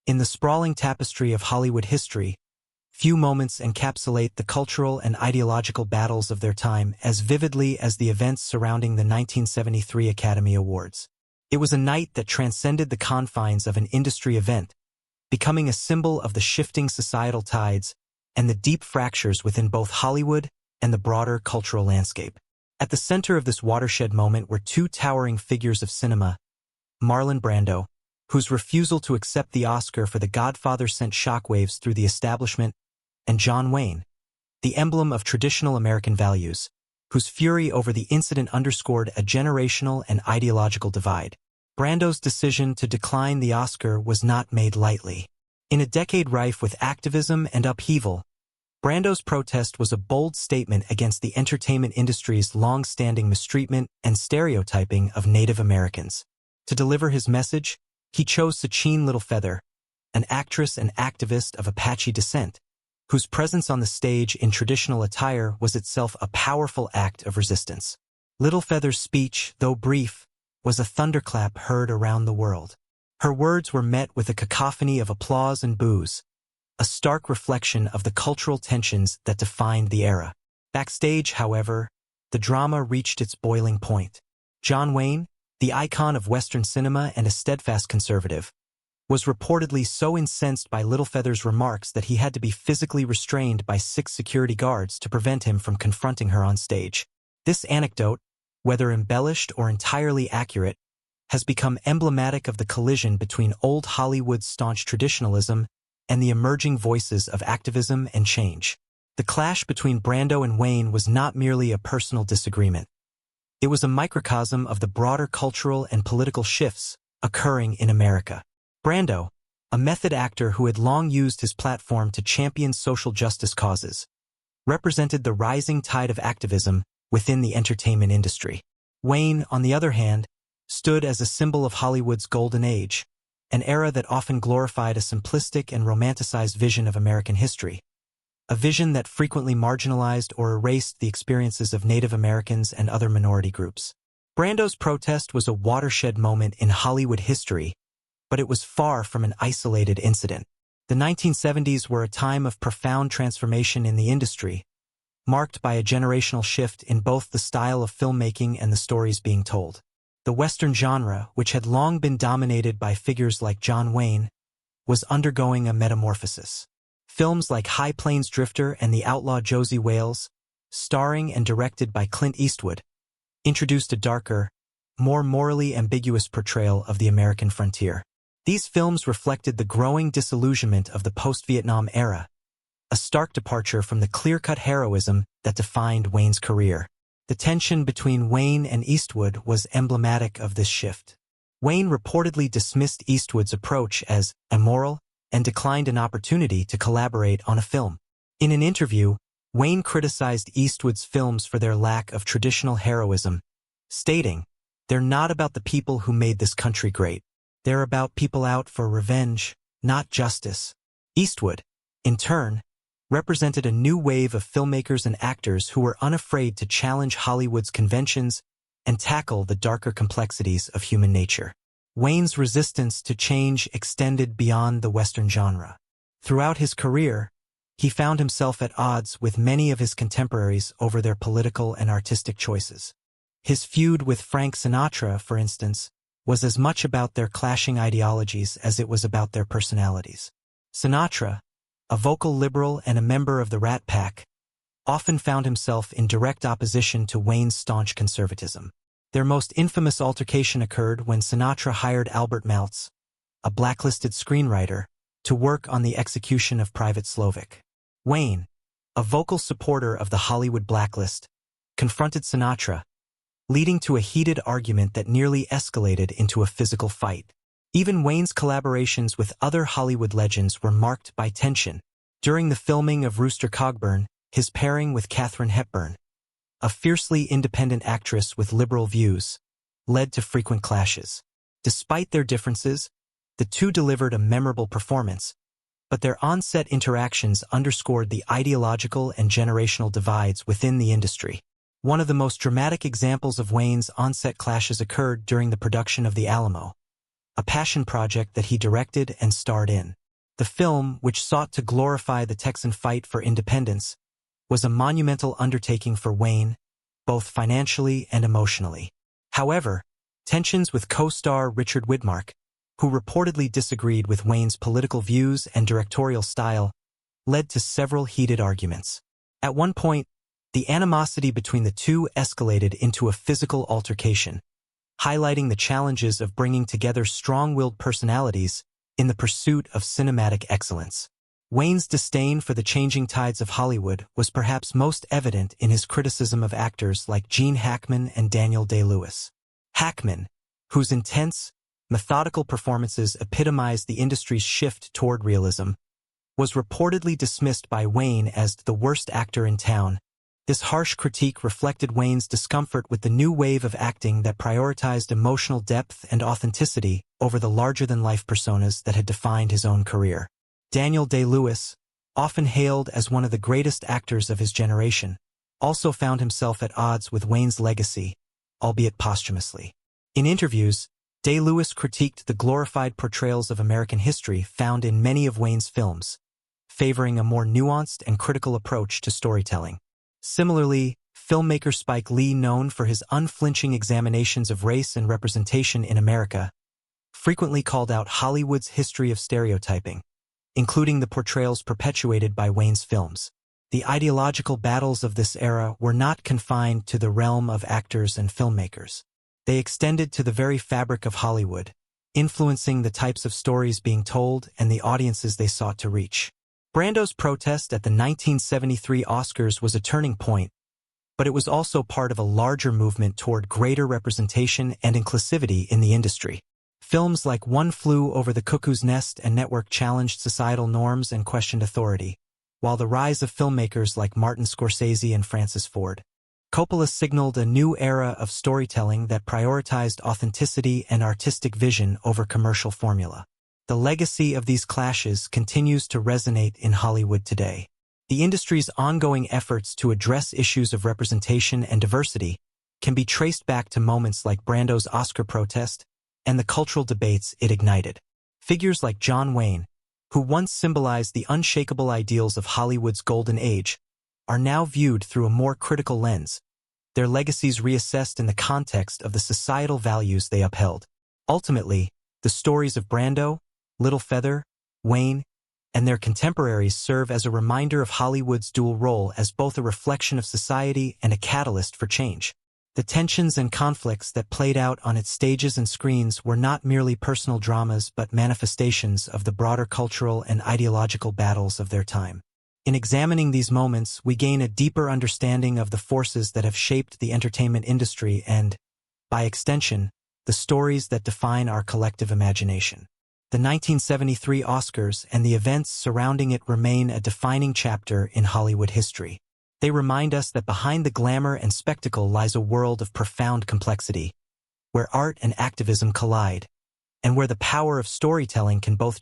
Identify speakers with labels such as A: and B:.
A: In the sprawling tapestry of Hollywood history, few moments encapsulate the cultural and ideological battles of their time as vividly as the events surrounding the 1973 Academy Awards. It was a night that transcended the confines of an industry event, becoming a symbol of the shifting societal tides and the deep fractures within both Hollywood and the broader cultural landscape. At the center of this watershed moment were two towering figures of cinema: Marlon Brando, whose refusal to accept the Oscar for The Godfather sent shockwaves through the establishment, and John Wayne, the emblem of traditional American values, whose fury over the incident underscored a generational and ideological divide. Brando's decision to decline the Oscar was not made lightly. In a decade rife with activism and upheaval, Brando's protest was a bold statement against the entertainment industry's long-standing mistreatment and stereotyping of Native Americans. To deliver his message, he chose Sacheen Littlefeather, an actress and activist of Apache descent, whose presence on the stage in traditional attire was itself a powerful act of resistance. Littlefeather's speech, though brief, was a thunderclap heard around the world. Her words were met with a cacophony of applause and boos, a stark reflection of the cultural tensions that defined the era. Backstage, however, the drama reached its boiling point. John Wayne, the icon of Western cinema and a steadfast conservative, was reportedly so incensed by Littlefeather's remarks that he had to be physically restrained by 6 security guards to prevent him from confronting her on stage. This anecdote, whether embellished or entirely accurate, has become emblematic of the collision between old Hollywood's staunch traditionalism and the emerging voices of activism and change. The clash between Brando and Wayne was not merely a personal disagreement. It was a microcosm of the broader cultural and political shifts occurring in America. Brando, a method actor who had long used his platform to champion social justice causes, represented the rising tide of activism within the entertainment industry. Wayne, on the other hand, stood as a symbol of Hollywood's golden age, an era that often glorified a simplistic and romanticized vision of American history, a vision that frequently marginalized or erased the experiences of Native Americans and other minority groups. Brando's protest was a watershed moment in Hollywood history, but it was far from an isolated incident. The 1970s were a time of profound transformation in the industry, marked by a generational shift in both the style of filmmaking and the stories being told. The Western genre, which had long been dominated by figures like John Wayne, was undergoing a metamorphosis. Films like High Plains Drifter and The Outlaw Josey Wales, starring and directed by Clint Eastwood, introduced a darker, more morally ambiguous portrayal of the American frontier. These films reflected the growing disillusionment of the post-Vietnam era, a stark departure from the clear-cut heroism that defined Wayne's career. The tension between Wayne and Eastwood was emblematic of this shift. Wayne reportedly dismissed Eastwood's approach as immoral and declined an opportunity to collaborate on a film. In an interview, Wayne criticized Eastwood's films for their lack of traditional heroism, stating, "They're not about the people who made this country great. They're about people out for revenge, not justice." Eastwood, in turn, represented a new wave of filmmakers and actors who were unafraid to challenge Hollywood's conventions and tackle the darker complexities of human nature. Wayne's resistance to change extended beyond the Western genre. Throughout his career, he found himself at odds with many of his contemporaries over their political and artistic choices. His feud with Frank Sinatra, for instance, was as much about their clashing ideologies as it was about their personalities. Sinatra, a vocal liberal and a member of the Rat Pack, often found himself in direct opposition to Wayne's staunch conservatism. Their most infamous altercation occurred when Sinatra hired Albert Maltz, a blacklisted screenwriter, to work on the execution of Private Slovik. Wayne, a vocal supporter of the Hollywood blacklist, confronted Sinatra, leading to a heated argument that nearly escalated into a physical fight. Even Wayne's collaborations with other Hollywood legends were marked by tension. During the filming of Rooster Cogburn, his pairing with Katharine Hepburn, a fiercely independent actress with liberal views, led to frequent clashes. Despite their differences, the two delivered a memorable performance, but their on-set interactions underscored the ideological and generational divides within the industry. One of the most dramatic examples of Wayne's on-set clashes occurred during the production of The Alamo, a passion project that he directed and starred in. The film, which sought to glorify the Texan fight for independence, was a monumental undertaking for Wayne, both financially and emotionally. However, tensions with co-star Richard Widmark, who reportedly disagreed with Wayne's political views and directorial style, led to several heated arguments. At one point, the animosity between the two escalated into a physical altercation, highlighting the challenges of bringing together strong-willed personalities in the pursuit of cinematic excellence. Wayne's disdain for the changing tides of Hollywood was perhaps most evident in his criticism of actors like Gene Hackman and Daniel Day-Lewis. Hackman, whose intense, methodical performances epitomized the industry's shift toward realism, was reportedly dismissed by Wayne as the worst actor in town. This harsh critique reflected Wayne's discomfort with the new wave of acting that prioritized emotional depth and authenticity over the larger-than-life personas that had defined his own career. Daniel Day-Lewis, often hailed as one of the greatest actors of his generation, also found himself at odds with Wayne's legacy, albeit posthumously. In interviews, Day-Lewis critiqued the glorified portrayals of American history found in many of Wayne's films, favoring a more nuanced and critical approach to storytelling. Similarly, filmmaker Spike Lee, known for his unflinching examinations of race and representation in America, frequently called out Hollywood's history of stereotyping, including the portrayals perpetuated by Wayne's films. The ideological battles of this era were not confined to the realm of actors and filmmakers. They extended to the very fabric of Hollywood, influencing the types of stories being told and the audiences they sought to reach. Brando's protest at the 1973 Oscars was a turning point, but it was also part of a larger movement toward greater representation and inclusivity in the industry. Films like One Flew Over the Cuckoo's Nest and Network challenged societal norms and questioned authority, while the rise of filmmakers like Martin Scorsese and Francis Ford Coppola signaled a new era of storytelling that prioritized authenticity and artistic vision over commercial formula. The legacy of these clashes continues to resonate in Hollywood today. The industry's ongoing efforts to address issues of representation and diversity can be traced back to moments like Brando's Oscar protest and the cultural debates it ignited. Figures like John Wayne, who once symbolized the unshakable ideals of Hollywood's golden age, are now viewed through a more critical lens, their legacies reassessed in the context of the societal values they upheld. Ultimately, the stories of Brando, Little Feather, Wayne, and their contemporaries serve as a reminder of Hollywood's dual role as both a reflection of society and a catalyst for change. The tensions and conflicts that played out on its stages and screens were not merely personal dramas but manifestations of the broader cultural and ideological battles of their time. In examining these moments, we gain a deeper understanding of the forces that have shaped the entertainment industry and, by extension, the stories that define our collective imagination. The 1973 Oscars and the events surrounding it remain a defining chapter in Hollywood history. They remind us that behind the glamour and spectacle lies a world of profound complexity, where art and activism collide, and where the power of storytelling can both